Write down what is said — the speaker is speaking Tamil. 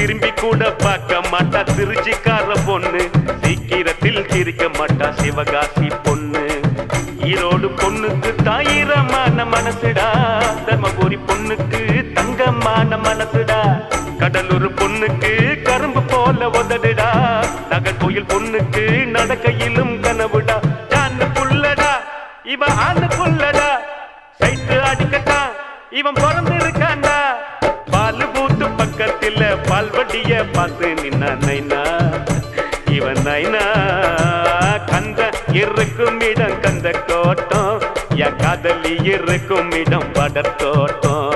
திரும்பி கூட பார்க்க மாட்டா திருச்சிக்கார பொண்ணு, சீக்கிரத்தில் சிரிக்க மாட்டா சிவகாசி பொண்ணு. ஈரோடு பொண்ணுக்கு தாயிரமான மனசுடா, தர்மபுரி பொண்ணுக்கு தங்கமான மனசுடா, கடலூர் பொண்ணுக்கு கரும்பு போல உதடுடா, நகர்கோயில் பொண்ணுக்கு நடக்கையிலும் கனவுடா. ஜான்னு புள்ளடா இவன் ஆண்டு புள்ளடா, சைட்டு அடிக்கட்டான் இவன் பிறந்து இருக்காண்டா. பால் பூத்து பக்கத்தில் பால்வடிய பார்த்து நின்னா நைனா, இவன் நைனா. கந்த இருக்கும் இடம் கந்த கோட்டம், யா காதலி இருக்கும் இடம் வடத்தோட்டம்.